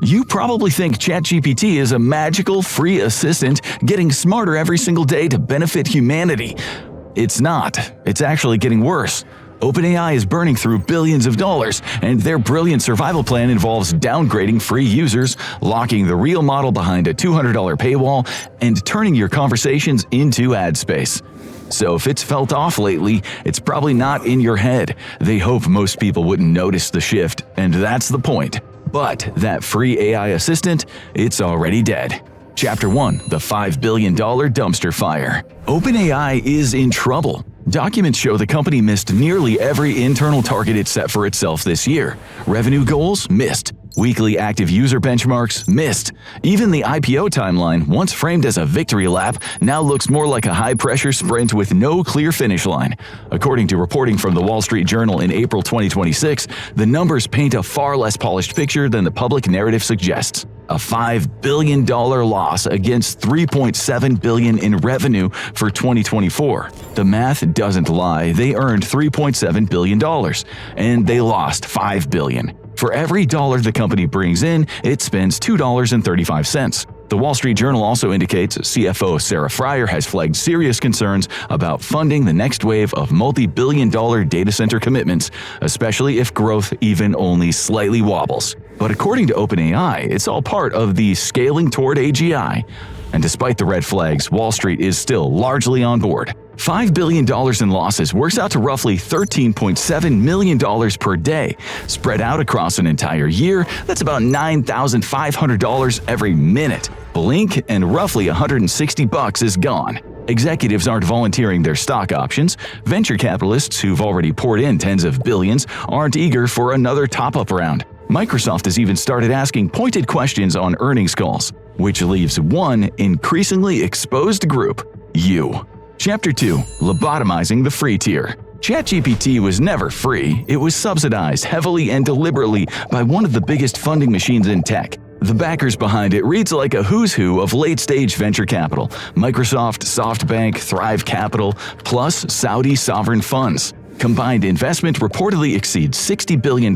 You probably think ChatGPT is a magical, free assistant getting smarter every single day to benefit humanity. It's not. It's actually getting worse. OpenAI is burning through billions of dollars, and their brilliant survival plan involves downgrading free users, locking the real model behind a $200 paywall, and turning your conversations into ad space. So if it's felt off lately, it's probably not in your head. They hope most people wouldn't notice the shift, and that's the point. But that free AI assistant, it's already dead. Chapter 1: The $5 billion Dumpster Fire. OpenAI is in trouble. Documents show the company missed nearly every internal target it set for itself this year. Revenue goals? Missed. Weekly active user benchmarks? Missed. Even the IPO timeline, once framed as a victory lap, now looks more like a high-pressure sprint with no clear finish line. According to reporting from the Wall Street Journal in April 2026, the numbers paint a far less polished picture than the public narrative suggests. A $5 billion loss against $3.7 billion in revenue for 2024. The math doesn't lie. They earned $3.7 billion, and they lost $5 billion. For every dollar the company brings in, it spends $2.35. The Wall Street Journal also indicates CFO Sarah Friar has flagged serious concerns about funding the next wave of multi-billion-dollar data center commitments, especially if growth even only slightly wobbles. But according to OpenAI, it's all part of the scaling toward AGI. And despite the red flags, Wall Street is still largely on board. $5 billion in losses works out to roughly $13.7 million per day. Spread out across an entire year, that's about $9,500 every minute. Blink and roughly $160 is gone. Executives aren't volunteering their stock options. Venture capitalists who've already poured in tens of billions aren't eager for another top-up round. Microsoft has even started asking pointed questions on earnings calls, which leaves one increasingly exposed group: you. Chapter 2: Lobotimizing the free tier. ChatGPT was never free. It was subsidized heavily and deliberately by one of the biggest funding machines in tech. The backers behind it reads like a who's who of late-stage venture capital: Microsoft, SoftBank, Thrive Capital, plus Saudi sovereign funds. Combined investment reportedly exceeds $60 billion,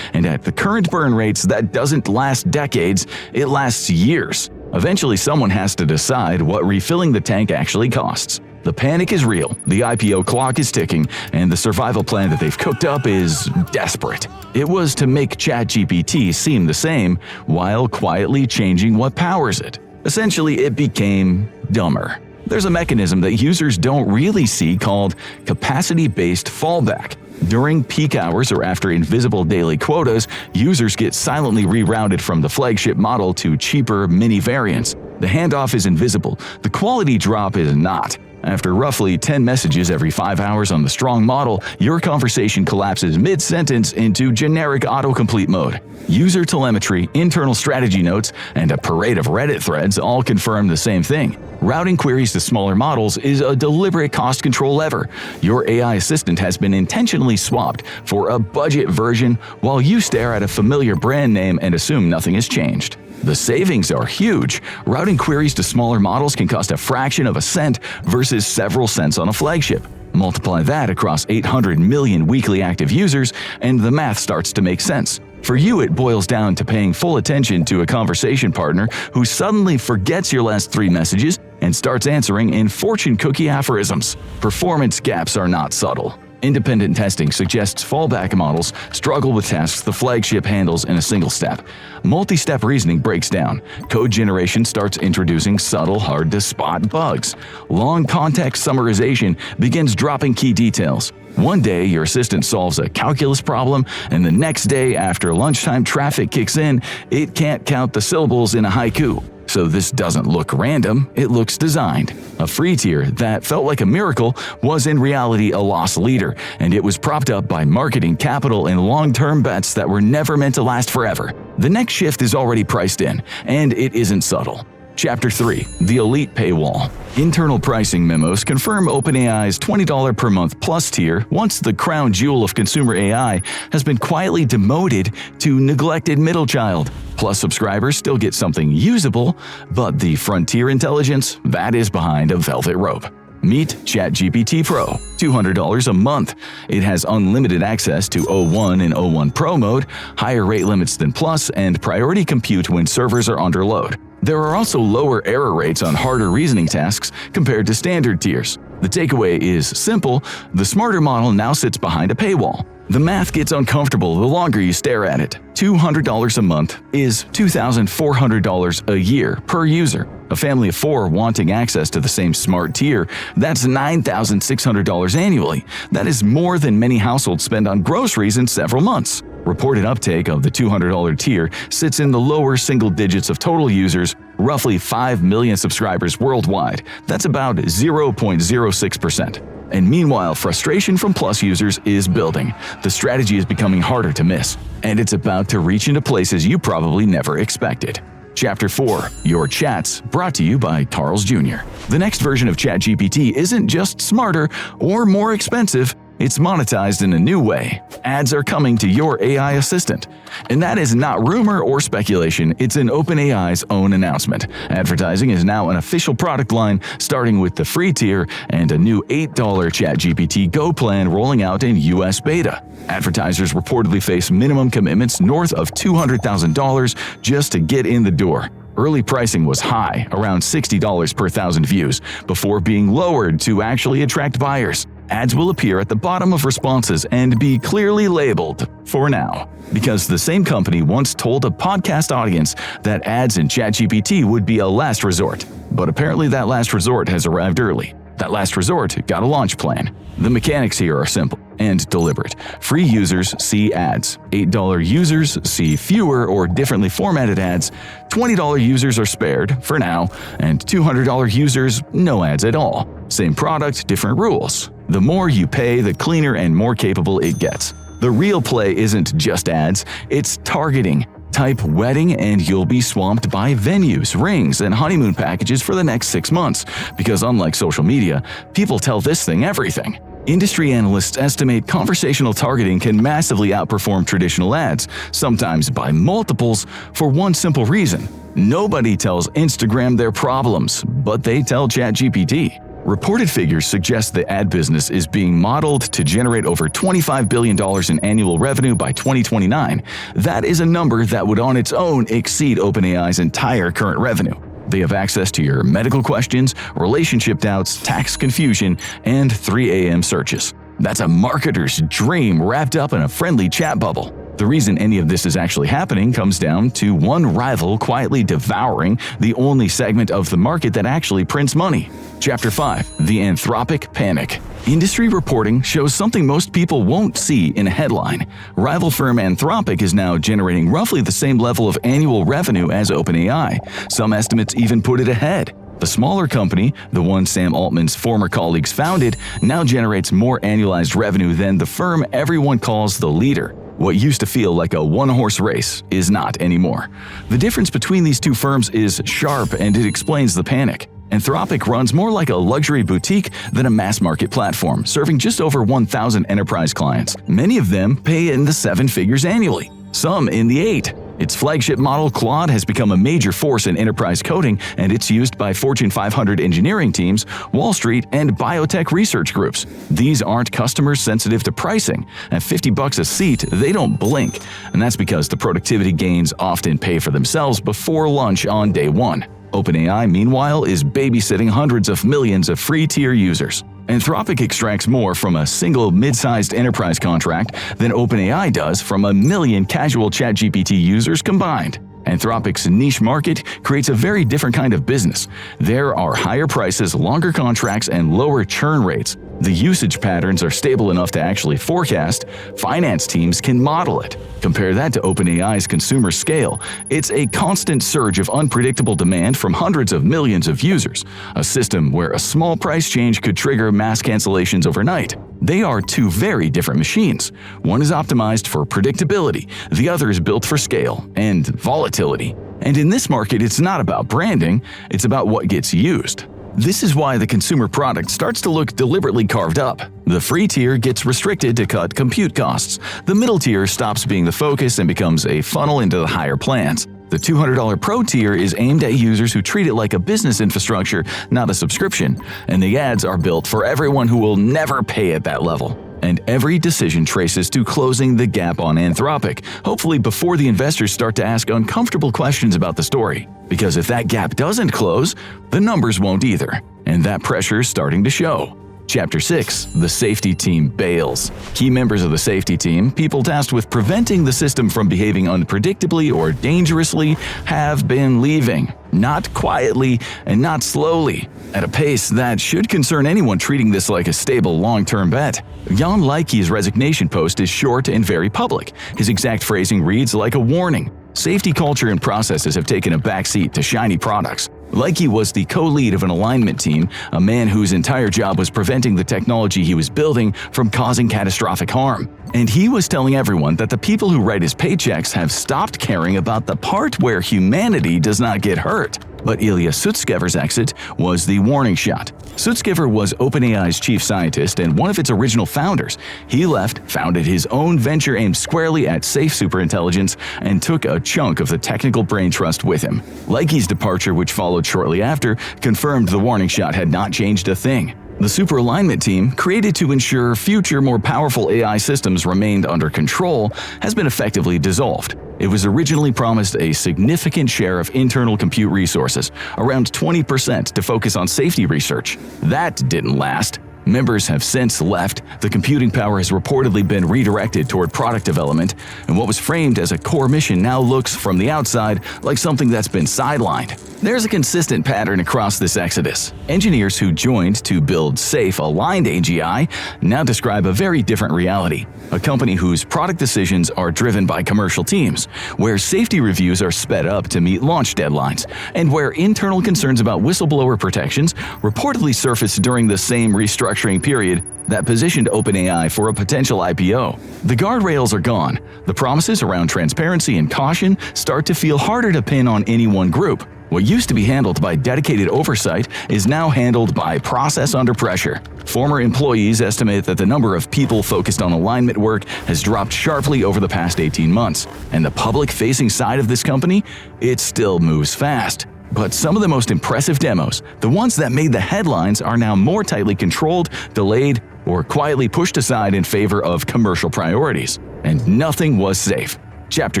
and at the current burn rates, that doesn't last decades, it lasts years. Eventually, someone has to decide what refilling the tank actually costs. The panic is real, the IPO clock is ticking, and the survival plan that they've cooked up is desperate. It was to make ChatGPT seem the same, while quietly changing what powers it. Essentially, it became dumber. There's a mechanism that users don't really see called capacity-based fallback. During peak hours or after invisible daily quotas, users get silently rerouted from the flagship model to cheaper mini variants. The handoff is invisible, the quality drop is not. After roughly 10 messages every 5 hours on the strong model, your conversation collapses mid-sentence into generic autocomplete mode. User telemetry, internal strategy notes, and a parade of Reddit threads all confirm the same thing. Routing queries to smaller models is a deliberate cost control lever. Your AI assistant has been intentionally swapped for a budget version while you stare at a familiar brand name and assume nothing has changed. The savings are huge. Routing queries to smaller models can cost a fraction of a cent versus several cents on a flagship. Multiply that across 800 million weekly active users, and the math starts to make sense. For you, it boils down to paying full attention to a conversation partner who suddenly forgets your last 3 messages and starts answering in fortune cookie aphorisms. Performance gaps are not subtle. Independent testing suggests fallback models struggle with tasks the flagship handles in a single step. Multi-step reasoning breaks down. Code generation starts introducing subtle, hard-to-spot bugs. Long context summarization begins dropping key details. One day, your assistant solves a calculus problem, and the next day, after lunchtime traffic kicks in, it can't count the syllables in a haiku. So this doesn't look random, it looks designed. A free tier that felt like a miracle was in reality a loss leader, and it was propped up by marketing capital and long-term bets that were never meant to last forever. The next shift is already priced in, and it isn't subtle. Chapter 3: The Elite Paywall. Internal pricing memos confirm OpenAI's $20 per month plus tier, once the crown jewel of consumer AI, has been quietly demoted to neglected middle child. Plus subscribers still get something usable, but the frontier intelligence, that is behind a velvet rope. Meet ChatGPT Pro, $200 a month. It has unlimited access to O1 and O1 Pro mode, higher rate limits than Plus, and priority compute when servers are under load. There are also lower error rates on harder reasoning tasks compared to standard tiers. The takeaway is simple: the smarter model now sits behind a paywall. The math gets uncomfortable the longer you stare at it. $200 a month is $2,400 a year per user. A family of 4 wanting access to the same smart tier, that's $9,600 annually. That is more than many households spend on groceries in several months. Reported uptake of the $200 tier sits in the lower single digits of total users, roughly 5 million subscribers worldwide. That's about 0.06%. And meanwhile, frustration from Plus users is building. The strategy is becoming harder to miss, and it's about to reach into places you probably never expected. Chapter 4 – Your Chats, brought to you by Carl's Jr. The next version of ChatGPT isn't just smarter or more expensive, it's monetized in a new way. Ads are coming to your AI assistant. And that is not rumor or speculation, it's in OpenAI's own announcement. Advertising is now an official product line, starting with the free tier and a new $8 ChatGPT Go plan rolling out in US beta. Advertisers reportedly face minimum commitments north of $200,000 just to get in the door. Early pricing was high, around $60 per thousand views, before being lowered to actually attract buyers. Ads will appear at the bottom of responses and be clearly labeled, for now, because the same company once told a podcast audience that ads in ChatGPT would be a last resort. But apparently that last resort has arrived early. That last resort got a launch plan. The mechanics here are simple and deliberate. Free users see ads. $8 users see fewer or differently formatted ads. $20 users are spared, for now, and $200 users no ads at all. Same product, different rules. The more you pay, the cleaner and more capable it gets. The real play isn't just ads, it's targeting. Type wedding and you'll be swamped by venues, rings, and honeymoon packages for the next 6 months, because unlike social media, people tell this thing everything. Industry analysts estimate conversational targeting can massively outperform traditional ads, sometimes by multiples, for one simple reason. Nobody tells Instagram their problems, but they tell ChatGPT. Reported figures suggest the ad business is being modeled to generate over $25 billion in annual revenue by 2029. That is a number that would on its own exceed OpenAI's entire current revenue. They have access to your medical questions, relationship doubts, tax confusion, and 3 a.m. searches. That's a marketer's dream wrapped up in a friendly chat bubble. The reason any of this is actually happening comes down to one rival quietly devouring the only segment of the market that actually prints money. Chapter 5 – The Anthropic Panic. Industry reporting shows something most people won't see in a headline. Rival firm Anthropic is now generating roughly the same level of annual revenue as OpenAI. Some estimates even put it ahead. The smaller company, the one Sam Altman's former colleagues founded, now generates more annualized revenue than the firm everyone calls the leader. What used to feel like a one-horse race is not anymore. The difference between these two firms is sharp, and it explains the panic. Anthropic runs more like a luxury boutique than a mass-market platform, serving just over 1,000 enterprise clients. Many of them pay in the 7 figures annually, some in the 8. Its flagship model, Claude, has become a major force in enterprise coding, and it's used by Fortune 500 engineering teams, Wall Street, and biotech research groups. These aren't customers sensitive to pricing. At $50 a seat, they don't blink, and that's because the productivity gains often pay for themselves before lunch on day 1. OpenAI, meanwhile, is babysitting hundreds of millions of free-tier users. Anthropic extracts more from a single mid-sized enterprise contract than OpenAI does from 1 million casual ChatGPT users combined. Anthropic's niche market creates a very different kind of business. There are higher prices, longer contracts, and lower churn rates. The usage patterns are stable enough to actually forecast. Finance teams can model it. Compare that to OpenAI's consumer scale. It's a constant surge of unpredictable demand from hundreds of millions of users, a system where a small price change could trigger mass cancellations overnight. They are two very different machines. One is optimized for predictability, the other is built for scale and volatility. And in this market, it's not about branding, it's about what gets used. This is why the consumer product starts to look deliberately carved up. The free tier gets restricted to cut compute costs. The middle tier stops being the focus and becomes a funnel into the higher plans. The $200 Pro tier is aimed at users who treat it like a business infrastructure, not a subscription, and the ads are built for everyone who will never pay at that level. And every decision traces to closing the gap on Anthropic, hopefully before the investors start to ask uncomfortable questions about the story. Because if that gap doesn't close, the numbers won't either, and that pressure is starting to show. Chapter 6. The safety team bails. Key members of the safety team, people tasked with preventing the system from behaving unpredictably or dangerously, have been leaving. Not quietly and not slowly, at a pace that should concern anyone treating this like a stable long-term bet. Jan Leike's resignation post is short and very public. His exact phrasing reads like a warning. Safety culture and processes have taken a backseat to shiny products. Leike was the co-lead of an alignment team, a man whose entire job was preventing the technology he was building from causing catastrophic harm. And he was telling everyone that the people who write his paychecks have stopped caring about the part where humanity does not get hurt. But Ilya Sutskever's exit was the warning shot. Sutskever was OpenAI's chief scientist and one of its original founders. He left, founded his own venture aimed squarely at safe superintelligence, and took a chunk of the technical brain trust with him. Leike's departure, which followed shortly after, confirmed the warning shot had not changed a thing. The super alignment team, created to ensure future more powerful AI systems remained under control, has been effectively dissolved. It was originally promised a significant share of internal compute resources, around 20%, to focus on safety research. That didn't last. Members have since left, the computing power has reportedly been redirected toward product development, and what was framed as a core mission now looks, from the outside, like something that's been sidelined. There's a consistent pattern across this exodus. Engineers who joined to build safe, aligned AGI now describe a very different reality. A company whose product decisions are driven by commercial teams, where safety reviews are sped up to meet launch deadlines, and where internal concerns about whistleblower protections reportedly surfaced during the same restructuring period that positioned OpenAI for a potential IPO. The guardrails are gone. The promises around transparency and caution start to feel harder to pin on any one group. What used to be handled by dedicated oversight is now handled by process under pressure. Former employees estimate that the number of people focused on alignment work has dropped sharply over the past 18 months. And the public-facing side of this company, it still moves fast. But some of the most impressive demos, the ones that made the headlines, are now more tightly controlled, delayed, or quietly pushed aside in favor of commercial priorities. And nothing was safe. Chapter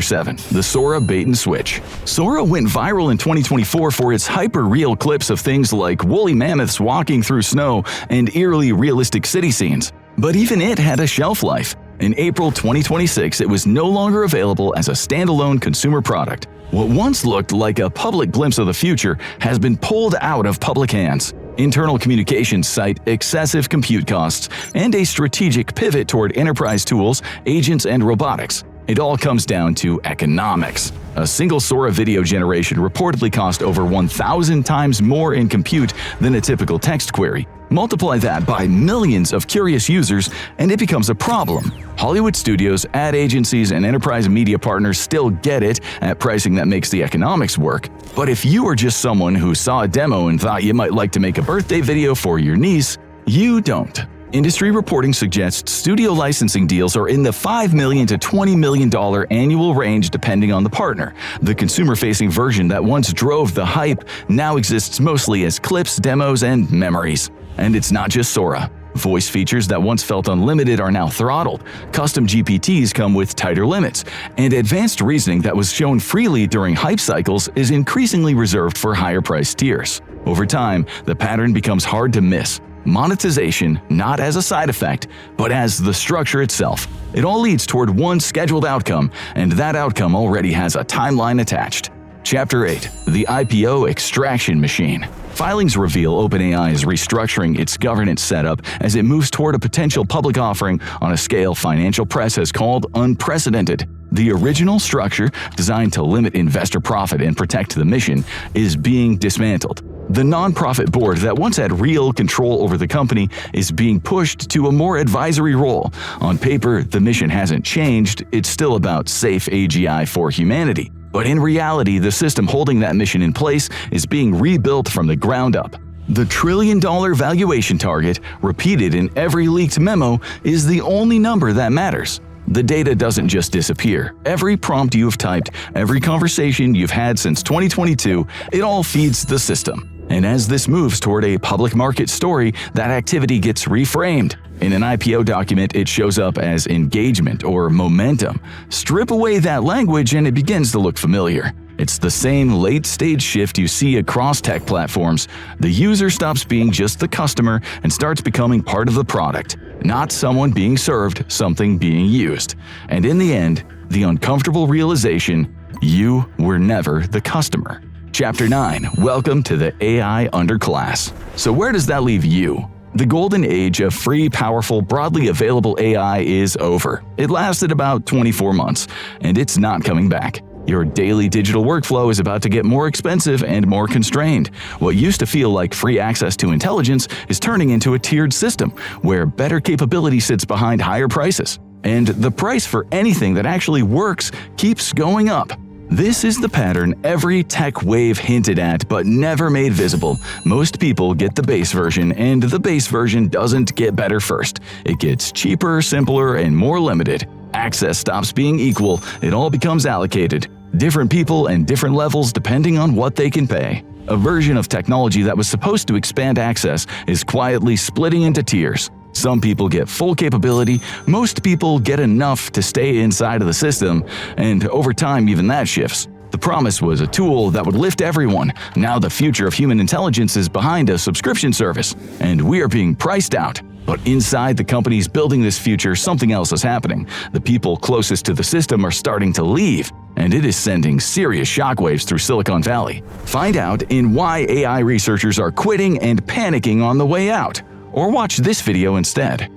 7. The Sora Bait and Switch. Sora went viral in 2024 for its hyper-real clips of things like woolly mammoths walking through snow and eerily realistic city scenes. But even it had a shelf life. In April 2026, it was no longer available as a standalone consumer product. What once looked like a public glimpse of the future has been pulled out of public hands. Internal communications cite excessive compute costs and a strategic pivot toward enterprise tools, agents, and robotics. It all comes down to economics. A single Sora video generation reportedly cost over 1,000 times more in compute than a typical text query. Multiply that by millions of curious users, and it becomes a problem. Hollywood studios, ad agencies, and enterprise media partners still get it at pricing that makes the economics work. But if you are just someone who saw a demo and thought you might like to make a birthday video for your niece, you don't. Industry reporting suggests studio licensing deals are in the $5 million to $20 million annual range depending on the partner. The consumer-facing version that once drove the hype now exists mostly as clips, demos, and memories. And it's not just Sora. Voice features that once felt unlimited are now throttled. Custom GPTs come with tighter limits, and advanced reasoning that was shown freely during hype cycles is increasingly reserved for higher-priced tiers. Over time, the pattern becomes hard to miss. Monetization, not as a side effect, but as the structure itself. It all leads toward one scheduled outcome, and that outcome already has a timeline attached. Chapter 8. The IPO Extraction Machine. Filings reveal OpenAI is restructuring its governance setup as it moves toward a potential public offering on a scale financial press has called unprecedented. The original structure, designed to limit investor profit and protect the mission, is being dismantled. The nonprofit board that once had real control over the company is being pushed to a more advisory role. On paper, the mission hasn't changed, it's still about safe AGI for humanity. But in reality, the system holding that mission in place is being rebuilt from the ground up. The $1 trillion valuation target, repeated in every leaked memo, is the only number that matters. The data doesn't just disappear. Every prompt you've typed, every conversation you've had since 2022, it all feeds the system. And as this moves toward a public market story, that activity gets reframed. In an IPO document, it shows up as engagement or momentum. Strip away that language and it begins to look familiar. It's the same late-stage shift you see across tech platforms. The user stops being just the customer and starts becoming part of the product, not someone being served, something being used. And in the end, the uncomfortable realization, you were never the customer. Chapter 9. Welcome to the AI Underclass. So where does that leave you? The golden age of free, powerful, broadly available AI is over. It lasted about 24 months, and it's not coming back. Your daily digital workflow is about to get more expensive and more constrained. What used to feel like free access to intelligence is turning into a tiered system, where better capability sits behind higher prices. And the price for anything that actually works keeps going up. This is the pattern every tech wave hinted at but never made visible. Most people get the base version, and the base version doesn't get better first. It gets cheaper, simpler, and more limited. Access stops being equal, it all becomes allocated. Different people and different levels depending on what they can pay. A version of technology that was supposed to expand access is quietly splitting into tiers. Some people get full capability, most people get enough to stay inside of the system, and over time even that shifts. The promise was a tool that would lift everyone. Now the future of human intelligence is behind a subscription service, and we are being priced out. But inside the companies building this future, something else is happening. The people closest to the system are starting to leave, and it is sending serious shockwaves through Silicon Valley. Find out in why AI researchers are quitting and panicking on the way out. Or watch this video instead.